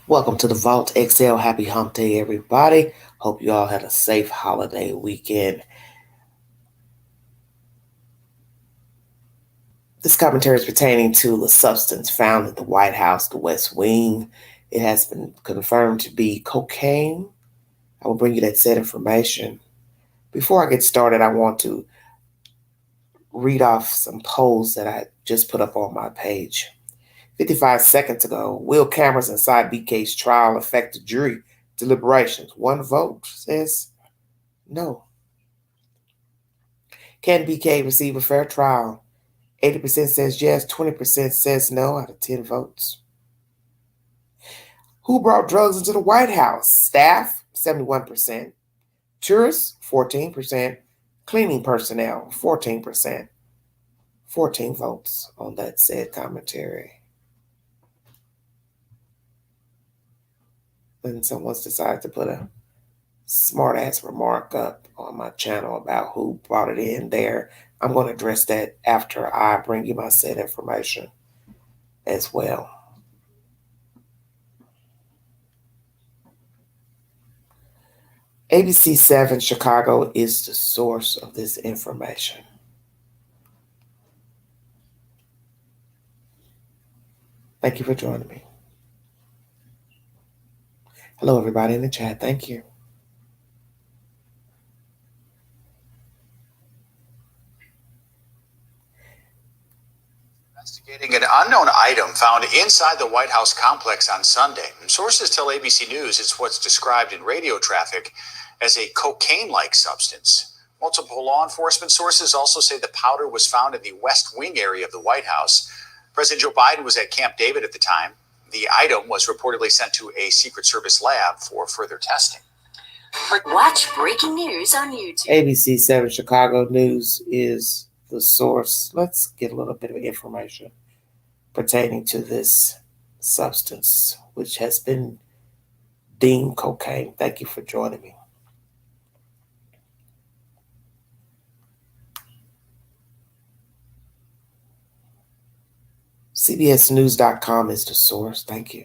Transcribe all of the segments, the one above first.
Welcome to the Vault XL. Happy Hump Day, everybody. Hope you all had a safe holiday weekend. This commentary is pertaining to the substance found at the White House, the West Wing. It has been confirmed to be cocaine. I will bring you that said information. Before I get started, I want to read off some polls that I just put up on my page. 55 seconds ago, will cameras inside BK's trial affect the jury deliberations? One vote says no. Can BK receive a fair trial? 80% says yes, 20% says no out of 10 votes. Who brought drugs into the White House? Staff, 71%. Tourists, 14%. Cleaning personnel, 14%. 14 votes on that said commentary. And someone's decided to put a smart ass remark up on my channel about who brought it in there. I'm going to address that after I bring you my said information as well. ABC 7 Chicago is the source of this information. Thank you for joining me. Hello, everybody in the chat. Thank you. Investigating an unknown item found inside the White House complex on Sunday. And sources tell ABC News it's what's described in radio traffic as a cocaine-like substance. Multiple law enforcement sources also say the powder was found in the West Wing area of the White House. President Joe Biden was at Camp David at the time. The item was reportedly sent to a Secret Service lab for further testing. Watch breaking news on YouTube. ABC 7 Chicago News is the source. Let's get a little bit of information pertaining to this substance, which has been deemed cocaine. Thank you for joining me. CBSNews.com is the source. Thank you.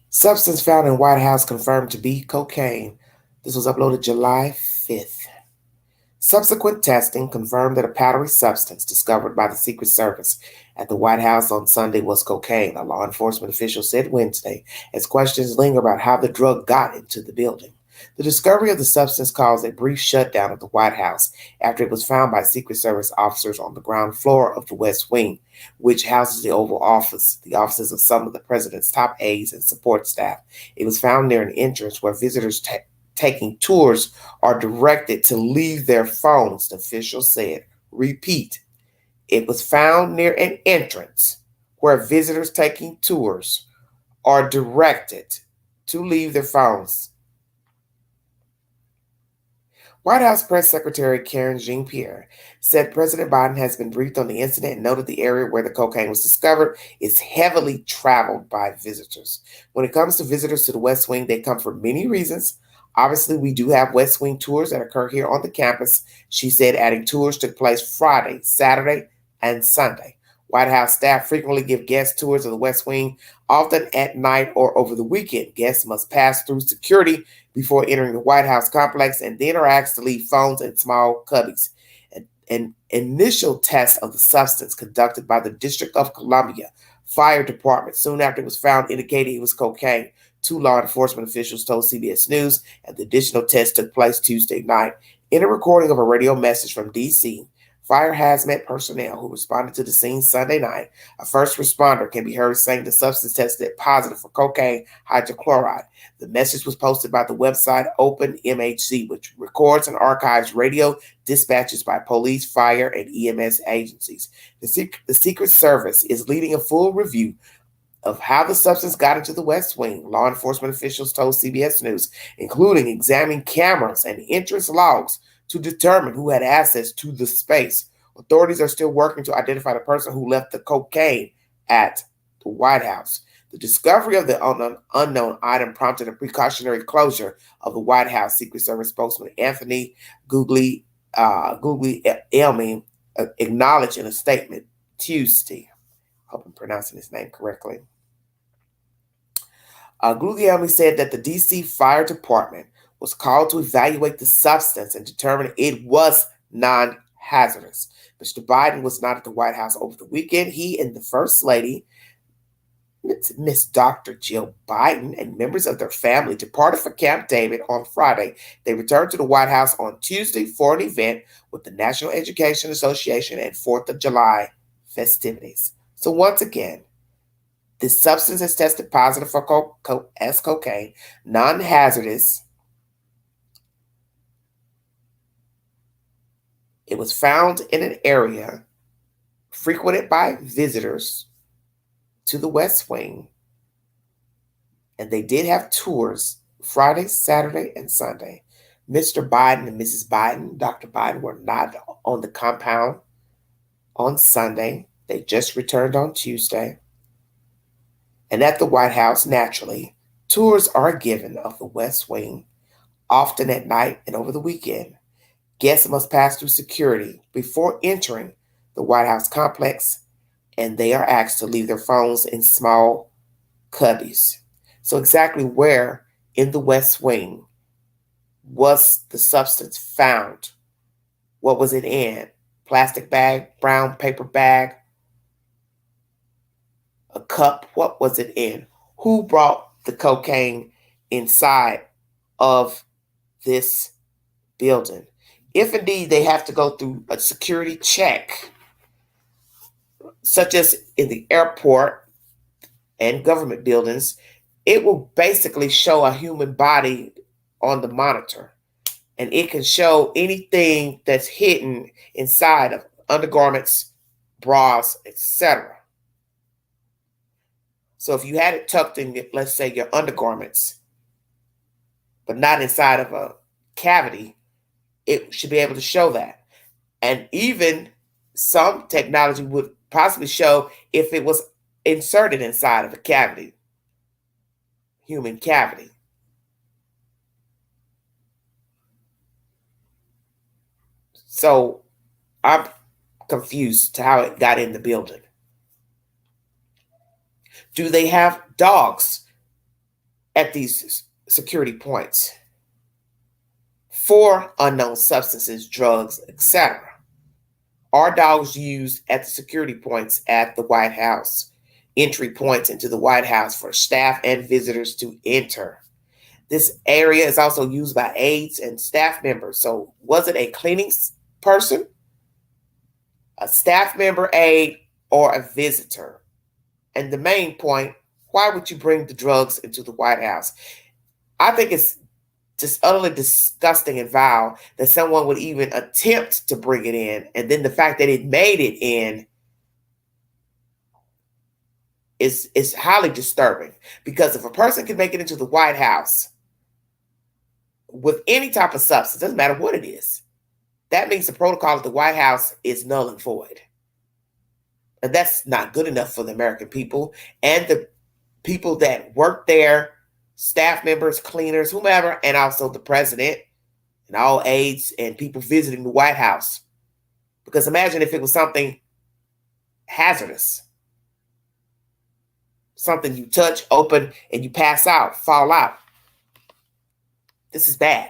Substance found in White House confirmed to be cocaine. This was uploaded July 5th. Subsequent testing confirmed that a powdery substance discovered by the Secret Service at the White House on Sunday was cocaine, a law enforcement official said Wednesday, as questions linger about how the drug got into the building. The discovery of the substance caused a brief shutdown of the White House after it was found by Secret Service officers on the ground floor of the West Wing, which houses the Oval Office, the offices of some of the president's top aides and support staff. It was found near an entrance where visitors taking tours are directed to leave their phones, the official said. Repeat, it was found near an entrance where visitors taking tours are directed to leave their phones. White House Press Secretary Karen Jean-Pierre said President Biden has been briefed on the incident and noted the area where the cocaine was discovered is heavily traveled by visitors. When it comes to visitors to the West Wing, they come for many reasons. Obviously, we do have West Wing tours that occur here on the campus, she said, adding tours took place Friday, Saturday, and Sunday. White House staff frequently give guest tours of the West Wing, often at night or over the weekend. Guests must pass through security before entering the White House complex and then are asked to leave phones in small cubbies. An initial test of the substance conducted by the District of Columbia Fire Department soon after it was found indicated it was cocaine. Two law enforcement officials told CBS News, and the additional test took place Tuesday night. In a recording of a radio message from D.C., fire hazmat personnel who responded to the scene Sunday night, a first responder can be heard saying the substance tested positive for cocaine hydrochloride. The message was posted by the website OpenMHC, which records and archives radio dispatches by police, fire, and EMS agencies. The Secret Service is leading a full review of how the substance got into the West Wing, law enforcement officials told CBS News, including examining cameras and entrance logs to determine who had access to the space. Authorities are still working to identify the person who left the cocaine at the White House. The discovery of the unknown item prompted a precautionary closure of the White House. Secret Service spokesman Anthony Guglielmi acknowledged in a statement Tuesday. Hope I'm pronouncing his name correctly. Guglielmi said that the D.C. Fire Department was called to evaluate the substance and determine it was non-hazardous. Mr. Biden was not at the White House over the weekend. He and the First Lady, Miss Dr. Jill Biden, and members of their family departed for Camp David on Friday. They returned to the White House on Tuesday for an event with the National Education Association and 4th of July festivities. So once again, this substance is tested positive for as cocaine, non-hazardous. It was found in an area frequented by visitors to the West Wing, and they did have tours Friday, Saturday, and Sunday. Mr. Biden and Mrs. Biden, Dr. Biden, were not on the compound on Sunday. They just returned on Tuesday. And at the White House, naturally, tours are given of the West Wing, often at night and over the weekend. Guests must pass through security before entering the White House complex, and they are asked to leave their phones in small cubbies. So exactly where in the West Wing was the substance found? What was it in? Plastic bag, brown paper bag, a cup? What was it in? Who brought the cocaine inside of this building? If indeed they have to go through a security check, such as in the airport and government buildings, it will basically show a human body on the monitor. And it can show anything that's hidden inside of undergarments, bras, etc. So if you had it tucked in, let's say, your undergarments, but not inside of a cavity, it should be able to show that. And even some technology would possibly show if it was inserted inside of a cavity, human cavity. So I'm confused to how it got in the building. Do they have dogs at these security points for unknown substances, drugs, etc.? Are dogs used at the security points at the White House, entry points into the White House for staff and visitors to enter? This area is also used by aides and staff members. So was it a cleaning person, a staff member, aide, or a visitor? And the main point, why would you bring the drugs into the White House? I think it's just utterly disgusting and vile that someone would even attempt to bring it in. And then the fact that it made it in is highly disturbing. Because if a person can make it into the White House with any type of substance, doesn't matter what it is, that means the protocol at the White House is null and void. And that's not good enough for the American people and the people that work there, staff members, cleaners, whomever, and also the president and all aides and people visiting the White House. Because imagine if it was something hazardous, something you touch, open, and you pass out, fall out. This is bad.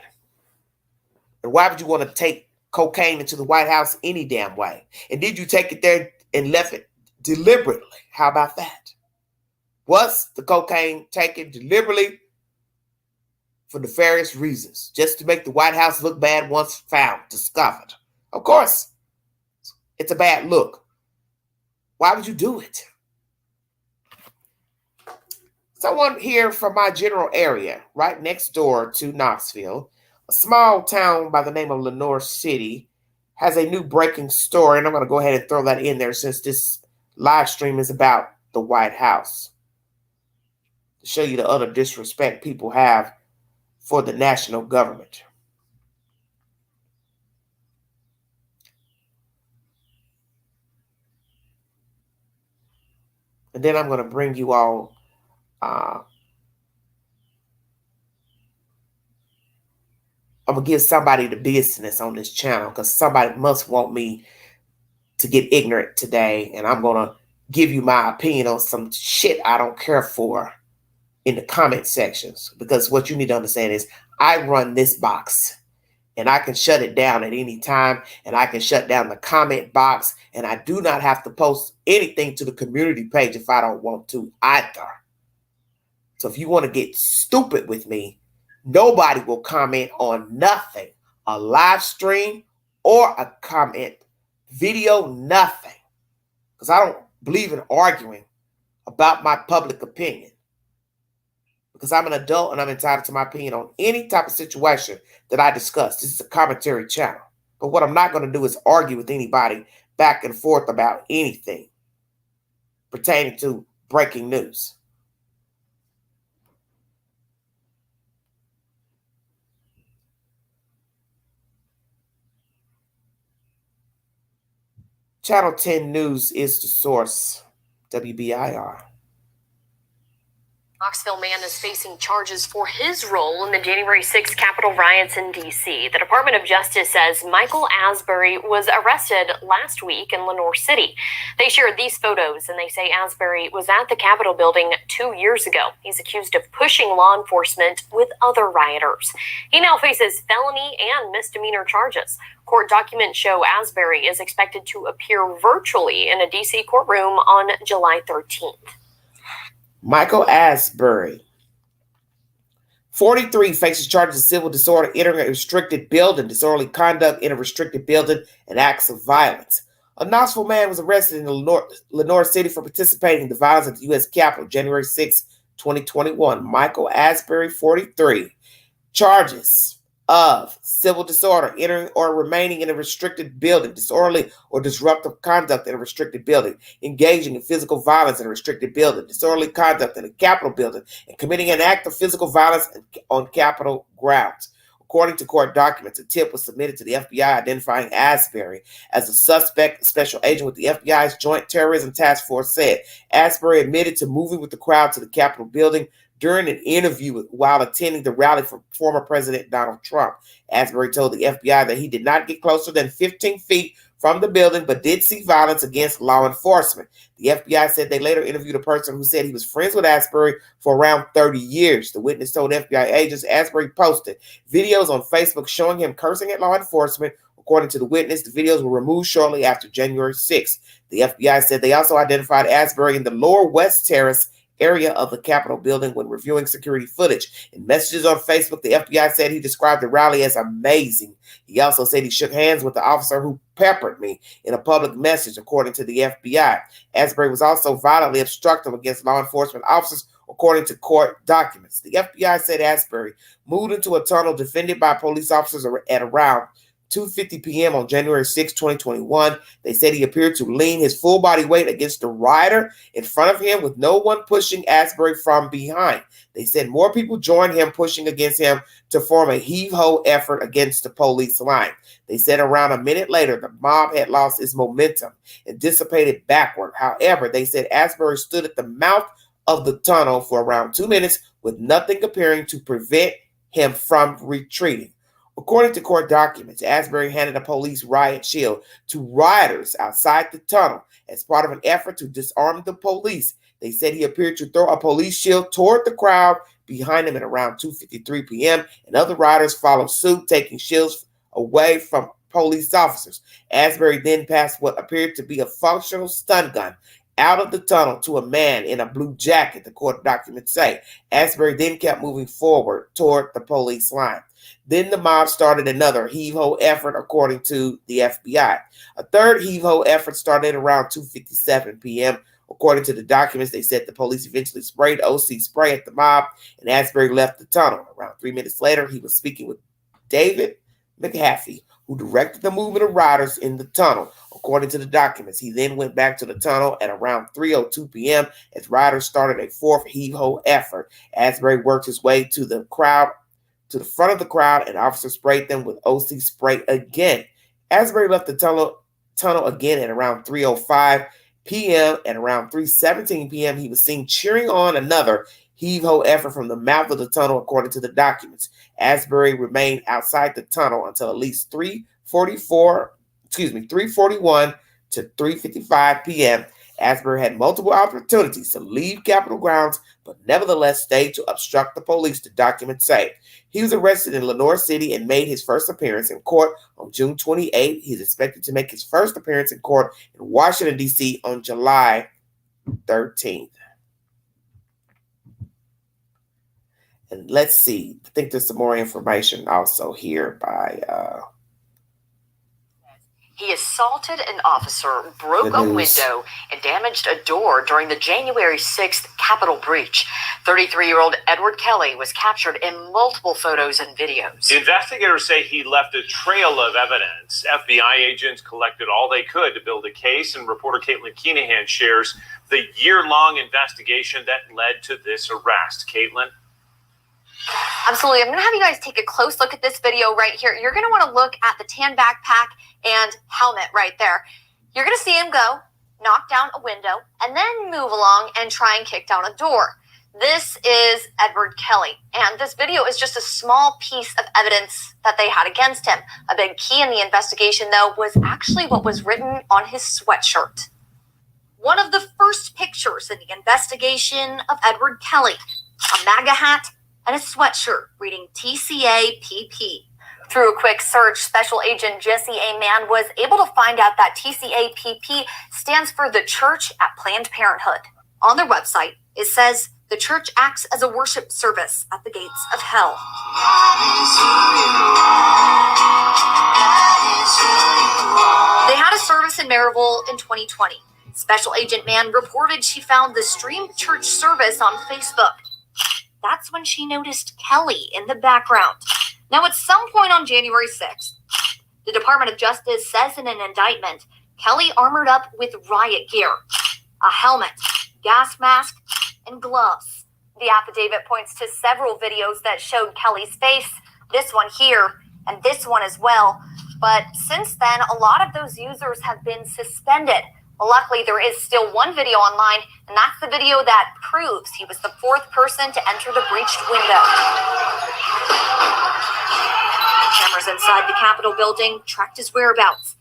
And why would you want to take cocaine into the White House any damn way? And did you take it there and left it deliberately? How about that? Was the cocaine taken deliberately for nefarious reasons, just to make the White House look bad once found, discovered? Of course, it's a bad look. Why would you do it? Someone here from my general area, right next door to Knoxville, a small town by the name of Lenoir City, has a new breaking story, and I'm going to go ahead and throw that in there since this live stream is about the White House, to show you the utter disrespect people have for the national government. And then I'm going to bring you all I'm going to give somebody the business on this channel, because somebody must want me to get ignorant today, and I'm going to give you my opinion on some shit I don't care for in the comment sections, because what you need to understand is I run this box and I can shut it down at any time, and I can shut down the comment box, and I do not have to post anything to the community page if I don't want to either. So if you want to get stupid with me, nobody will comment on nothing, a live stream or a comment video, nothing, because I don't believe in arguing about my public opinion, because I'm an adult and I'm entitled to my opinion on any type of situation that I discuss. This is a commentary channel. But what I'm not going to do is argue with anybody back and forth about anything pertaining to breaking news. Channel 10 News is the source, WBIR. Knoxville man is facing charges for his role in the January 6th Capitol riots in D.C. The Department of Justice says Michael Asbury was arrested last week in Lenoir City. They shared these photos, and they say Asbury was at the Capitol building 2 years ago. He's accused of pushing law enforcement with other rioters. He now faces felony and misdemeanor charges. Court documents show Asbury is expected to appear virtually in a D.C. courtroom on July 13th. Michael Asbury, 43, faces charges of civil disorder, entering a restricted building, disorderly conduct in a restricted building, and acts of violence. A Knoxville man was arrested in Lenoir City for participating in the violence at the U.S. Capitol, January 6, 2021. Michael Asbury, 43, charges of civil disorder, entering or remaining in a restricted building, disorderly or disruptive conduct in a restricted building, engaging in physical violence in a restricted building, disorderly conduct in a Capitol building, and committing an act of physical violence on Capitol grounds. According to court documents, a tip was submitted to the FBI identifying Asbury as a suspect. A special agent with the FBI's Joint Terrorism Task Force said Asbury admitted to moving with the crowd to the Capitol building during an interview while attending the rally for former President Donald Trump. Asbury told the FBI that he did not get closer than 15 feet from the building, but did see violence against law enforcement. The FBI said they later interviewed a person who said he was friends with Asbury for around 30 years. The witness told FBI agents Asbury posted videos on Facebook showing him cursing at law enforcement. According to the witness, the videos were removed shortly after January 6th. The FBI said they also identified Asbury in the Lower West Terrace area of the Capitol building when reviewing security footage. In messages on Facebook, the FBI said he described the rally as amazing. He also said he shook hands with the officer who peppered me in a public message, according to the FBI. Asbury was also violently obstructive against law enforcement officers, according to court documents. The FBI said Asbury moved into a tunnel defended by police officers at around 2:50 p.m. on January 6, 2021. They said he appeared to lean his full body weight against the rider in front of him with no one pushing Asbury from behind. They said more people joined him pushing against him to form a heave-ho effort against the police line. They said around a minute later, the mob had lost its momentum and dissipated backward. However, they said Asbury stood at the mouth of the tunnel for around 2 minutes with nothing appearing to prevent him from retreating. According to court documents, Asbury handed a police riot shield to rioters outside the tunnel as part of an effort to disarm the police. They said he appeared to throw a police shield toward the crowd behind him at around 2:53 p.m., and other rioters followed suit, taking shields away from police officers. Asbury then passed what appeared to be a functional stun gun out of the tunnel to a man in a blue jacket, the court documents say. Asbury then kept moving forward toward the police line. Then the mob started another heave-ho effort, according to the FBI. A third heave-ho effort started around 2:57 p.m. According to the documents, they said the police eventually sprayed OC spray at the mob, and Asbury left the tunnel. Around 3 minutes later, he was speaking with David McHaffey, who directed the movement of riders in the tunnel. According to the documents, he then went back to the tunnel at around 3:02 p.m. as riders started a fourth heave-ho effort. Asbury worked his way to the front of the crowd, and officers sprayed them with OC spray again. Asbury left the tunnel again at around 3:05 p.m. At around 3:17 p.m., he was seen cheering on another heave-ho effort from the mouth of the tunnel, according to the documents. Asbury remained outside the tunnel until at least 3:41 to 3:55 p.m., Asbury had multiple opportunities to leave Capitol grounds, but nevertheless stayed to obstruct the police, the documents say. He was arrested in Lenoir City and made his first appearance in court on June 28. He's expected to make his first appearance in court in Washington, D.C. on July 13th. And let's see. I think there's some more information also here by... He assaulted an officer, broke a window, and damaged a door during the January 6th Capitol breach. 33-year-old Edward Kelly was captured in multiple photos and videos. Investigators say he left a trail of evidence. FBI agents collected all they could to build a case, and reporter Caitlin Keenahan shares the year-long investigation that led to this arrest. Caitlin? Absolutely. I'm going to have you guys take a close look at this video right here. You're going to want to look at the tan backpack and helmet right there. You're going to see him go, knock down a window, and then move along and try and kick down a door. This is Edward Kelly, and this video is just a small piece of evidence that they had against him. A big key in the investigation, though, was actually what was written on his sweatshirt. One of the first pictures in the investigation of Edward Kelly, a MAGA hat, and a sweatshirt reading TCAPP. Through a quick search, Special Agent Jesse A. Mann was able to find out that TCAPP stands for the Church at Planned Parenthood. On their website, it says the church acts as a worship service at the gates of hell. They had a service in Maryville in 2020. Special Agent Mann reported she found the streamed church service on Facebook. That's when she noticed Kelly in the background. Now, at some point on January 6th, the Department of Justice says in an indictment, Kelly armored up with riot gear, a helmet, gas mask, and gloves. The affidavit points to several videos that showed Kelly's face, this one here, and this one as well. But since then, a lot of those users have been suspended. Luckily, there is still one video online, and that's the video that proves he was the fourth person to enter the breached window. Cameras inside the Capitol building tracked his whereabouts,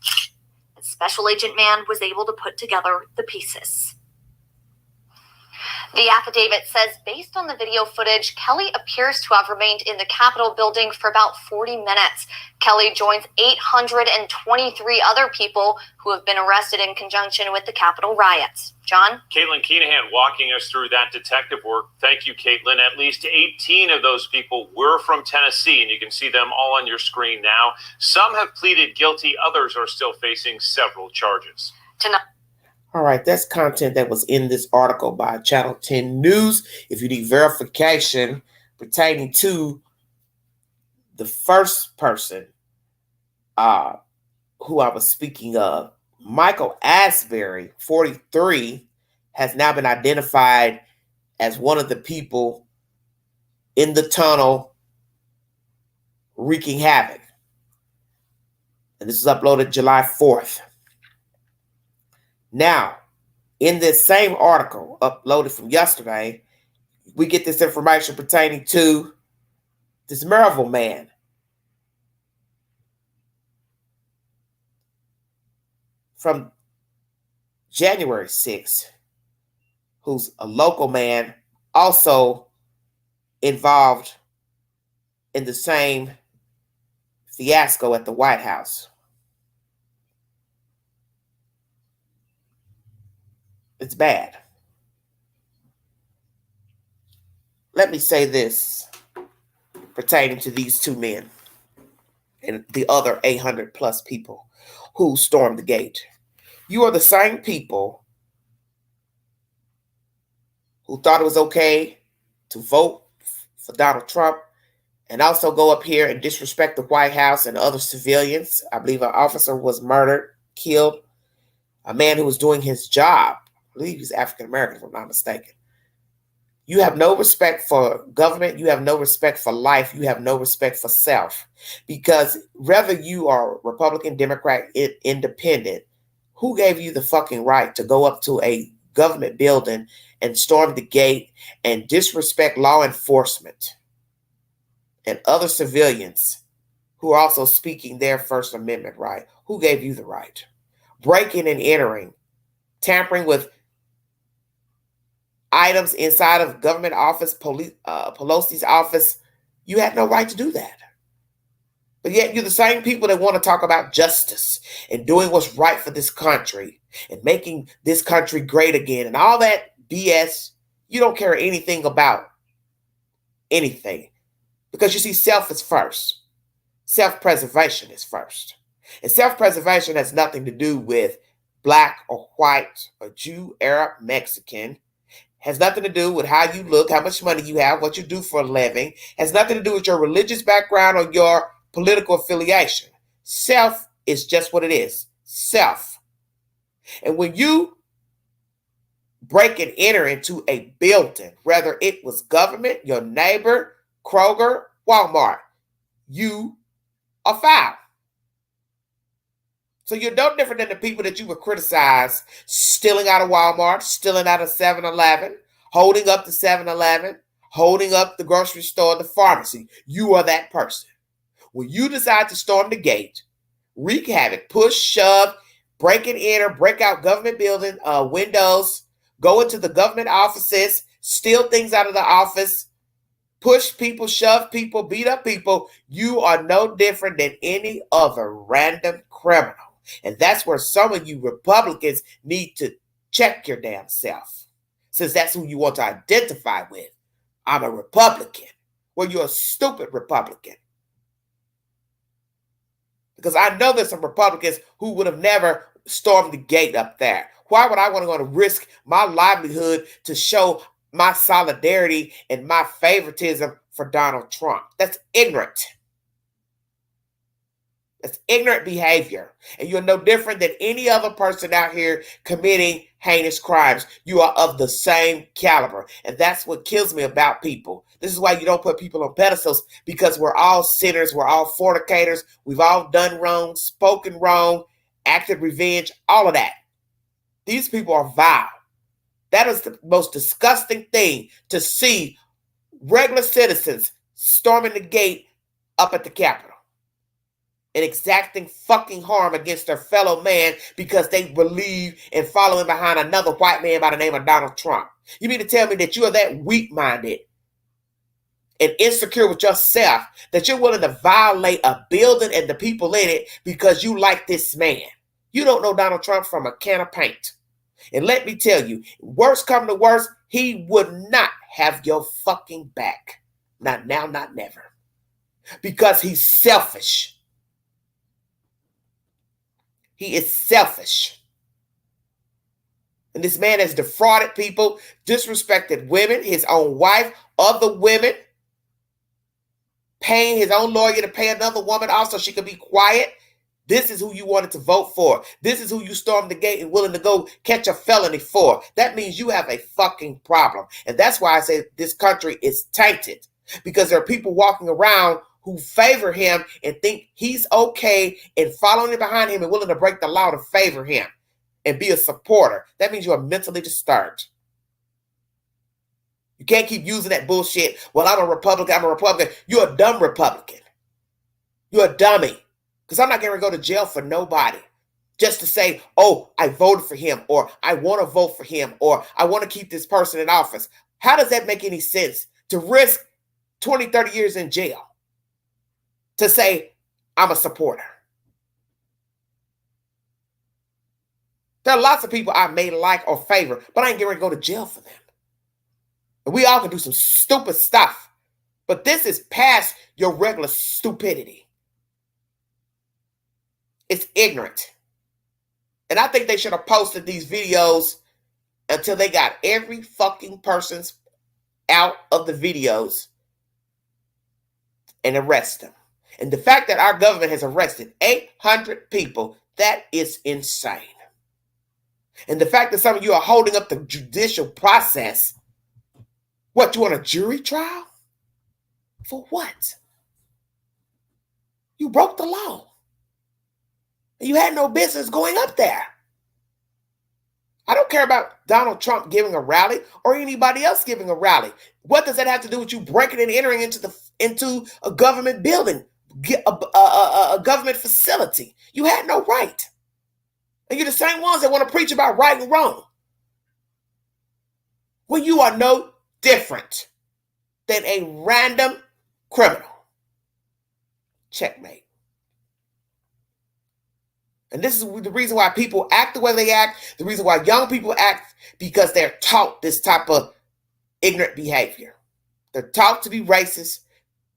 and Special Agent Mann was able to put together the pieces. The affidavit says, based on the video footage, Kelly appears to have remained in the Capitol building for about 40 minutes. Kelly joins 823 other people who have been arrested in conjunction with the Capitol riots. John? Caitlin Keenahan walking us through that detective work. Thank you, Caitlin. At least 18 of those people were from Tennessee, and you can see them all on your screen now. Some have pleaded guilty. Others are still facing several charges. Tonight. All right, that's content that was in this article by Channel 10 News. If you need verification pertaining to the first person who I was speaking of, Michael Asbury, 43, has now been identified as one of the people in the tunnel wreaking havoc. And this was uploaded July 4th. Now, in this same article uploaded from yesterday, we get this information pertaining to this Maryville man. From January 6th, who's a local man, also involved in the same fiasco at the White House. It's bad. Let me say this pertaining to these two men and the other 800 plus people who stormed the gate. You are the same people who thought it was okay to vote for Donald Trump and also go up here and disrespect the White House and other civilians. I believe an officer was murdered, killed, a man who was doing his job. I believe he's African American, if I'm not mistaken. You have no respect for government. You have no respect for life. You have no respect for self. Because whether you are Republican, Democrat, Independent, who gave you the fucking right to go up to a government building and storm the gate and disrespect law enforcement and other civilians who are also speaking their First Amendment right? Who gave you the right? breaking and entering, tampering with items inside of government office, Pelosi's office. You had no right to do that. But yet you're the same people that want to talk about justice and doing what's right for this country and making this country great again and all that BS. You don't care anything about anything because you see, self is first. Self-preservation is first. And self-preservation has nothing to do with black or white or Jew, Arab, Mexican. Has nothing to do with how you look, how much money you have, what you do for a living. Has nothing to do with your religious background or your political affiliation. Self is just what it is. Self. And when you break and enter into a building, whether it was government, your neighbor, Kroger, Walmart, you are foul. So you're no different than the people that you would criticize stealing out of Walmart, stealing out of 7-Eleven, holding up the 7-Eleven, holding up the grocery store, the pharmacy. You are that person. When you decide to storm the gate, wreak havoc, push, shove, break and enter, break out government building windows, go into the government offices, steal things out of the office, push people, shove people, beat up people, you are no different than any other random criminal. And that's where some of you Republicans need to check your damn self, since that's who you want to identify with. I'm a Republican. Well, you're a stupid Republican. Because I know there's some Republicans who would have never stormed the gate up there. Why would I want to go to risk my livelihood to show my solidarity and my favoritism for Donald Trump? That's ignorant. That's ignorant behavior. And you're no different than any other person out here committing heinous crimes. You are of the same caliber. And that's what kills me about people. This is why you don't put people on pedestals, because we're all sinners. We're all fornicators. We've all done wrong, spoken wrong, acted revenge, all of that. These people are vile. That is the most disgusting thing, to see regular citizens storming the gate up at the Capitol and exacting fucking harm against their fellow man because they believe in following behind another white man by the name of Donald Trump. You mean to tell me that you are that weak-minded and insecure with yourself that you're willing to violate a building and the people in it because you like this man? You don't know Donald Trump from a can of paint. And let me tell you, worst come to worst, he would not have your fucking back. Not now, not never. Because he's selfish. He is selfish. And this man has defrauded people, disrespected women, his own wife, other women, paying his own lawyer to pay another woman off so she could be quiet. This is who you wanted to vote for. This is who you stormed the gate and willing to go catch a felony for. That means you have a fucking problem. And that's why I say this country is tainted. Because there are people walking around who favor him and think he's okay and following behind him and willing to break the law to favor him and be a supporter. That means you are mentally disturbed. You can't keep using that bullshit. Well, I'm a Republican. You're a dumb Republican. You're a dummy. Because I'm not going to go to jail for nobody just to say, oh, I voted for him, or I want to vote for him, or I want to keep this person in office. How does that make any sense to risk 20, 30 years in jail to say I'm a supporter? There are lots of people I may like or favor, but I ain't getting ready to go to jail for them. And we all can do some stupid stuff, but this is past your regular stupidity. It's ignorant. And I think they should have posted these videos until they got every fucking person's out of the videos and arrest them. And the fact that our government has arrested 800 people, that is insane. And the fact that some of you are holding up the judicial process, what, you want a jury trial? For what? You broke the law. You had no business going up there. I don't care about Donald Trump giving a rally or anybody else giving a rally. What does that have to do with you breaking and entering into a government building, a government facility? You had no right. And you're the same ones that want to preach about right and wrong. When you are no different than a random criminal. Checkmate. And this is the reason why people act the way they act, the reason why young people act, because they're taught this type of ignorant behavior. They're taught to be racist.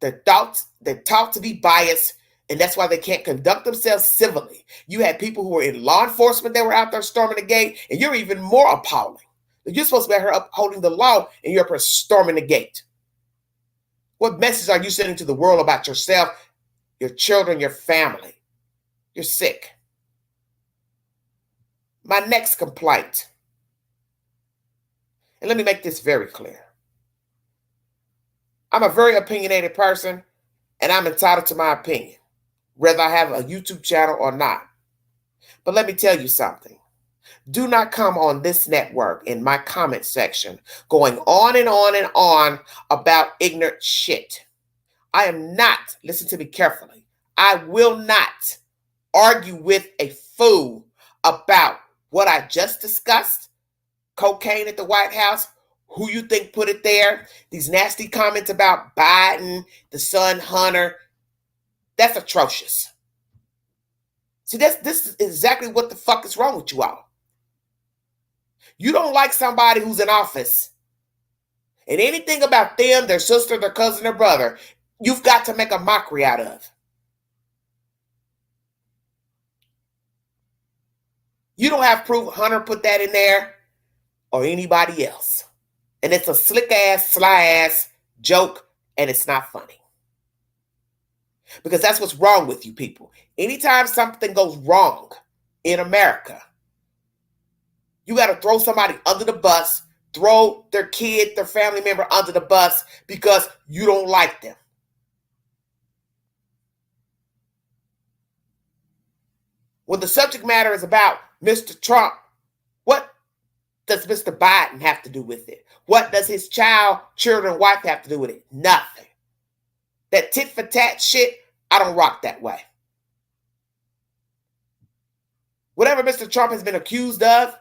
They're taught to be biased, and that's why they can't conduct themselves civilly. You had people who were in law enforcement that were out there storming the gate, and you're even more appalling. You're supposed to be out here upholding the law, and you're storming the gate. What message are you sending to the world about yourself, your children, your family? You're sick. My next complaint, and let me make this very clear. I'm a very opinionated person, and I'm entitled to my opinion, whether I have a YouTube channel or not. But let me tell you something. Do not come on this network in my comment section going on and on and on about ignorant shit. I am not, listen to me carefully, I will not argue with a fool about what I just discussed, cocaine at the White House, who you think put it there, these nasty comments about Biden, the son Hunter. That's atrocious. See, this is exactly what the fuck is wrong with you all. You don't like somebody who's in office, and anything about them, their sister, their cousin, their brother, you've got to make a mockery out of. You don't have proof Hunter put that in there or anybody else. And it's a slick ass, sly ass joke, and it's not funny. Because that's what's wrong with you people. Anytime something goes wrong in America, you got to throw somebody under the bus, throw their kid, their family member under the bus because you don't like them. When the subject matter is about Mr. Trump, what does Mr. Biden have to do with it? What does his children, wife have to do with it? Nothing. That tit for tat shit, I don't rock that way. Whatever Mr. Trump has been accused of,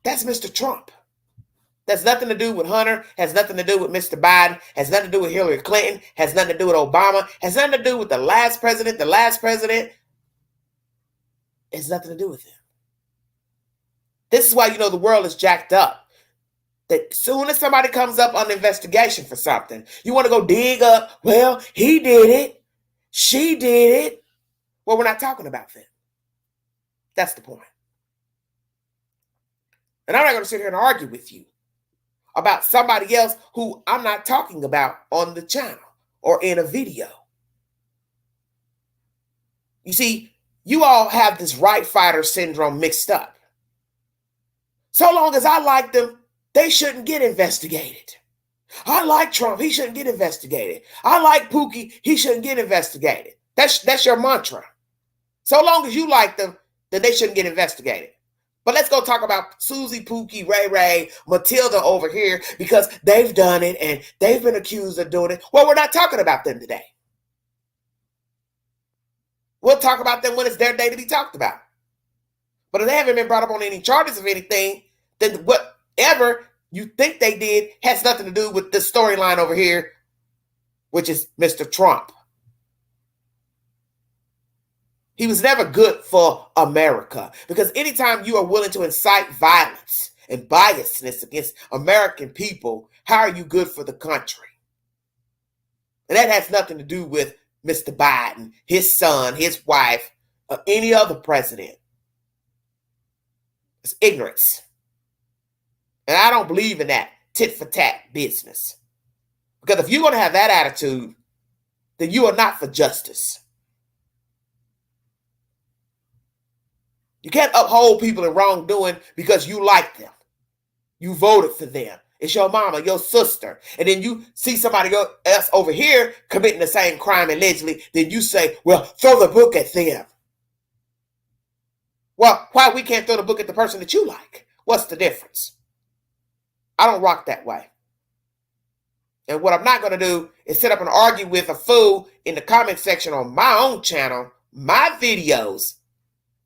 that's Mr. Trump. That's nothing to do with Hunter, has nothing to do with Mr. Biden, has nothing to do with Hillary Clinton, has nothing to do with Obama, has nothing to do with the last president. It's nothing to do with him. This is why you know the world is jacked up. That soon as somebody comes up on an investigation for something, you want to go dig up, well, he did it, she did it. Well, we're not talking about that. That's the point. And I'm not going to sit here and argue with you about somebody else who I'm not talking about on the channel or in a video. You see, you all have this right fighter syndrome mixed up. So long as I like them, they shouldn't get investigated. I like Trump, he shouldn't get investigated. I like Pookie, he shouldn't get investigated. That's your mantra. So long as you like them, then they shouldn't get investigated. But let's go talk about Susie, Pookie, Ray Ray, Matilda over here because they've done it and they've been accused of doing it. Well, we're not talking about them today. We'll talk about them when it's their day to be talked about. But if they haven't been brought up on any charges of anything, then whatever you think they did has nothing to do with the storyline over here, which is Mr. Trump. He was never good for America because anytime you are willing to incite violence and biasness against American people, how are you good for the country? And that has nothing to do with Mr. Biden, his son, his wife, or any other president. It's ignorance. And I don't believe in that tit for tat business. Because if you're going to have that attitude, then you are not for justice. You can't uphold people in wrongdoing because you like them. You voted for them. It's your mama, your sister. And then you see somebody else over here committing the same crime allegedly. Then you say, well, throw the book at them. Well, why we can't throw the book at the person that you like? What's the difference? I don't rock that way. And what I'm not going to do is sit up and argue with a fool in the comment section on my own channel, my videos.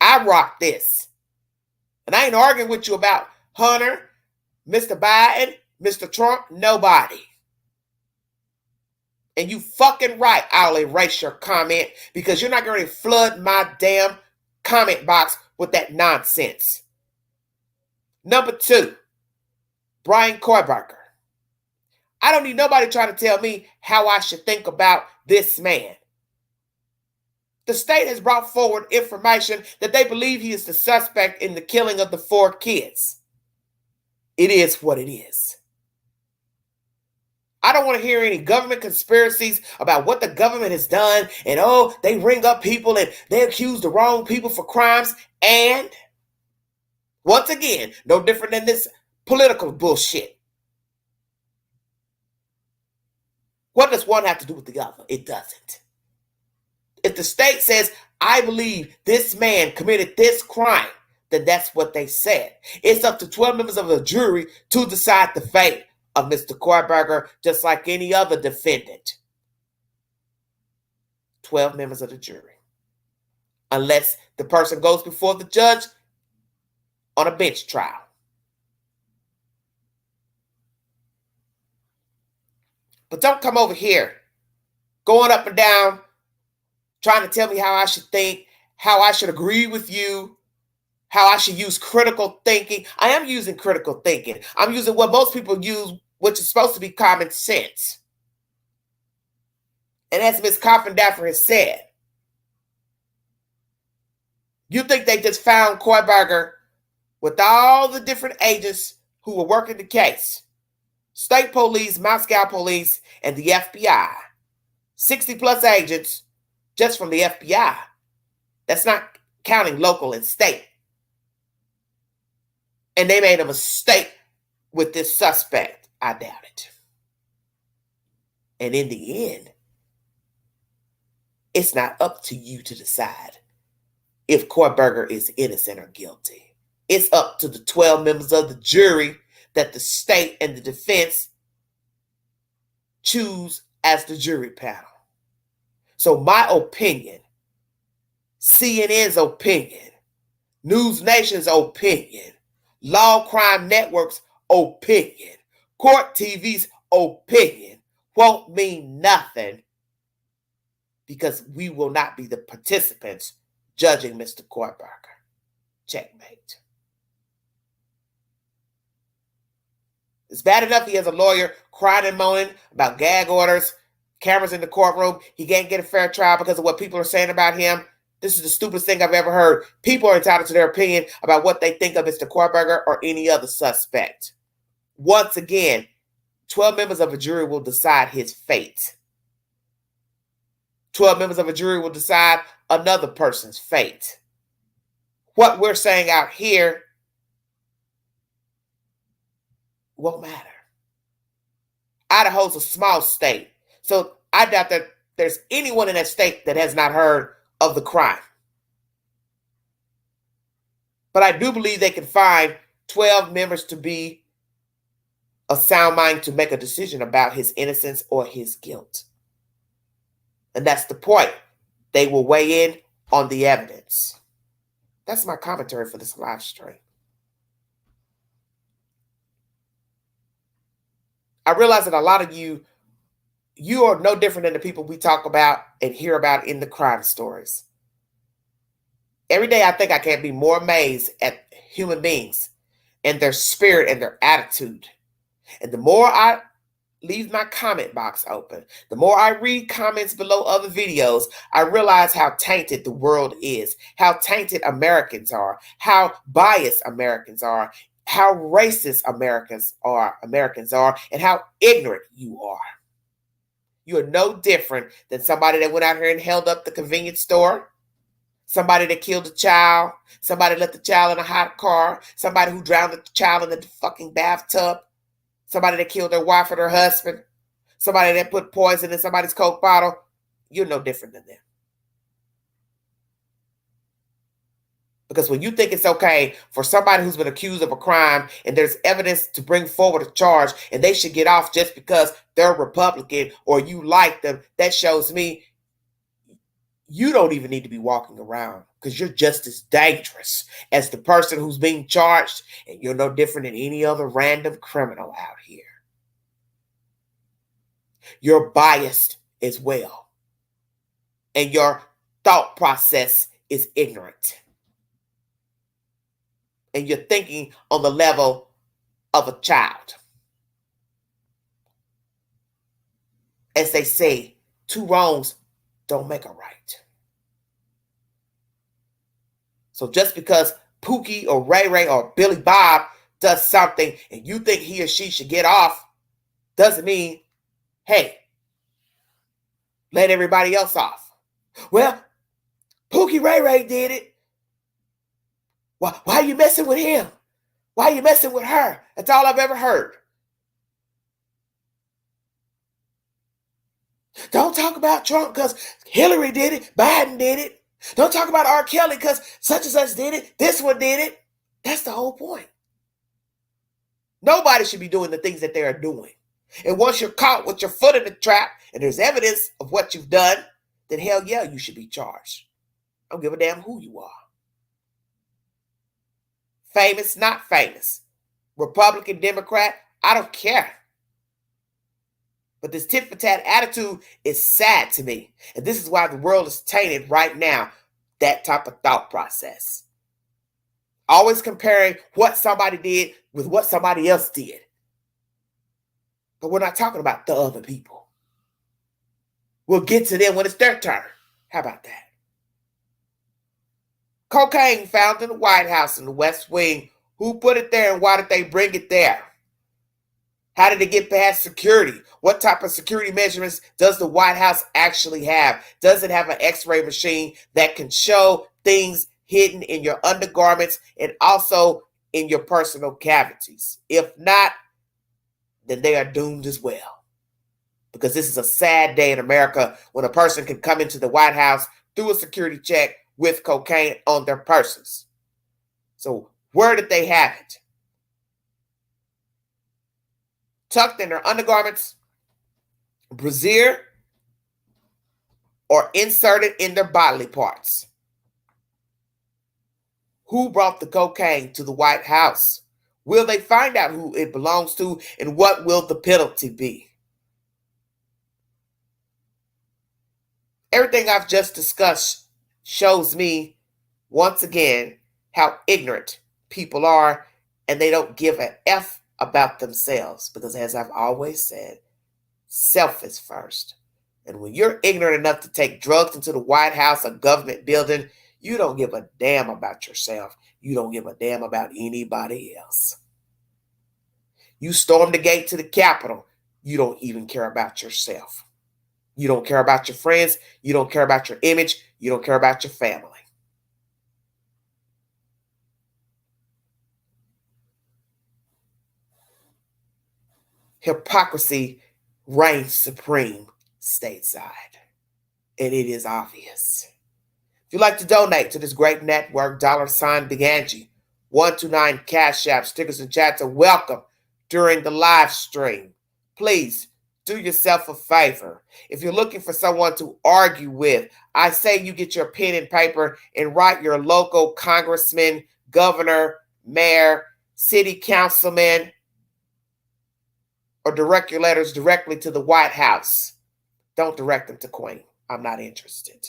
I rock this. And I ain't arguing with you about Hunter, Mr. Biden, Mr. Trump, nobody. And you fucking right, I'll erase your comment because you're not going to flood my damn comment box with that nonsense. Number 2, Brian Kohlberger. I don't need nobody trying to tell me how I should think about this man. The state has brought forward information that they believe he is the suspect in the killing of the 4 kids. It is what it is. I don't want to hear any government conspiracies about what the government has done and, oh, they ring up people and they accuse the wrong people for crimes. And once again, no different than this political bullshit. What does one have to do with the other? It doesn't. If the state says, I believe this man committed this crime, then that's what they said. It's up to 12 members of a jury to decide the fate of Mr. Kohlberger, just like any other defendant. 12 members of the jury. Unless the person goes before the judge on a bench trial. But don't come over here going up and down, trying to tell me how I should think, how I should agree with you, how I should use critical thinking. I am using critical thinking. I'm using what most people use, which is supposed to be common sense. And as Ms. Coffin-Daffer has said, you think they just found Kohlberger with all the different agents who were working the case. State police, Moscow police, and the FBI. 60 plus agents just from the FBI. That's not counting local and state. And they made a mistake with this suspect. I doubt it. And in the end, it's not up to you to decide if Kohlberger is innocent or guilty. It's up to the 12 members of the jury that the state and the defense choose as the jury panel. So my opinion, CNN's opinion, News Nation's opinion, Law Crime Network's opinion, Court TV's opinion won't mean nothing because we will not be the participants judging Mr. Kohlberger. Checkmate. It's bad enough he has a lawyer crying and moaning about gag orders, cameras in the courtroom. He can't get a fair trial because of what people are saying about him. This is the stupidest thing I've ever heard. People are entitled to their opinion about what they think of Mr. Kohlberger or any other suspect. Once again, 12 members of a jury will decide his fate. 12 members of a jury will decide another person's fate. What we're saying out here won't matter. Idaho's a small state, so I doubt that there's anyone in that state that has not heard of the crime. But I do believe they can find 12 members to be a sound mind to make a decision about his innocence or his guilt. And that's the point. They will weigh in on the evidence. That's my commentary for this live stream. I realize that a lot of you are no different than the people we talk about and hear about in the crime stories. Every day I think I can be more amazed at human beings and their spirit and their attitude. And the more I leave my comment box open, the more I read comments below other videos, I realize how tainted the world is, how tainted Americans are, how biased Americans are, how racist Americans are, and how ignorant you are. You are no different than somebody that went out here and held up the convenience store, somebody that killed a child, somebody left the child in a hot car, somebody who drowned the child in the fucking bathtub, somebody that killed their wife or their husband, somebody that put poison in somebody's Coke bottle. You're no different than them. Because when you think it's okay for somebody who's been accused of a crime and there's evidence to bring forward a charge and they should get off just because they're Republican or you like them, that shows me you don't even need to be walking around because you're just as dangerous as the person who's being charged, and you're no different than any other random criminal out here. You're biased as well, and your thought process is ignorant, and you're thinking on the level of a child. As they say, two wrongs don't make a right. So just because Pookie or Ray Ray or Billy Bob does something and you think he or she should get off, doesn't mean, hey, let everybody else off. Well, Pookie Ray Ray did it. Why are you messing with him? Why are you messing with her? That's all I've ever heard. Don't talk about Trump because Hillary did it. Biden did it. Don't talk about R. Kelly because such and such did it. This one did it. That's the whole point. Nobody should be doing the things that they are doing. And once you're caught with your foot in the trap and there's evidence of what you've done, then hell yeah, you should be charged. I don't give a damn who you are. Famous, not famous. Republican, Democrat, I don't care. But this tit for tat attitude is sad to me. And this is why the world is tainted right now. That type of thought process. Always comparing what somebody did with what somebody else did. But we're not talking about the other people. We'll get to them when it's their turn. How about that? Cocaine found in the White House in the West Wing. Who put it there and why did they bring it there? How did it get past security? What type of security measurements does the White House actually have? Does it have an X-ray machine that can show things hidden in your undergarments and also in your personal cavities? If not, then they are doomed as well. Because this is a sad day in America when a person can come into the White House through a security check with cocaine on their persons. So where did they have it? Tucked in their undergarments, brassiere, or inserted in their bodily parts. Who brought the cocaine to the White House? Will they find out who it belongs to, and what will the penalty be? Everything I've just discussed shows me, once again, how ignorant people are, and they don't give an F about themselves, because as I've always said, self is first. And when you're ignorant enough to take drugs into the White House, a government building, you don't give a damn about yourself. You don't give a damn about anybody else. You storm the gate to the Capitol, you don't even care about yourself. You don't care about your friends. You don't care about your image. You don't care about your family. Hypocrisy reigns supreme stateside, and it is obvious. If you'd like to donate to this great network, $ Big Angie, 129 Cash App, stickers and chats are welcome during the live stream. Please do yourself a favor. If you're looking for someone to argue with, I say you get your pen and paper and write your local congressman, governor, mayor, city councilman, or direct your letters directly to the White House. Don't direct them to Queen. I'm not interested.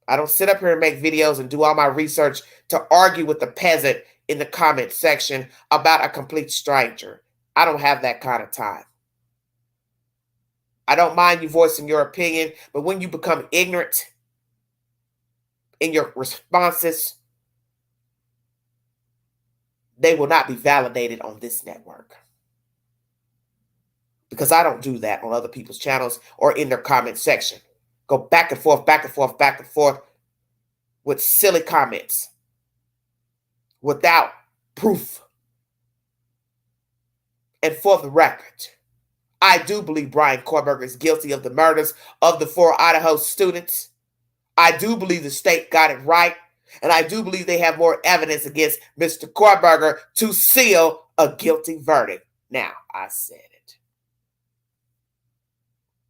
I don't sit up here and make videos and do all my research to argue with the peasant in the comment section about a complete stranger. I don't have that kind of time. I don't mind you voicing your opinion, but when you become ignorant in your responses, they will not be validated on this network. Because I don't do that on other people's channels or in their comment section. Go back and forth, back and forth, back and forth with silly comments without proof. And for the record, I do believe Bryan Kohberger is guilty of the murders of the 4 Idaho students. I do believe the state got it right. And I do believe they have more evidence against Mr. Kohberger to seal a guilty verdict. Now, I said it.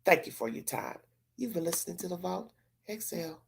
Thank you for your time. You've been listening to The Vault. Exhale.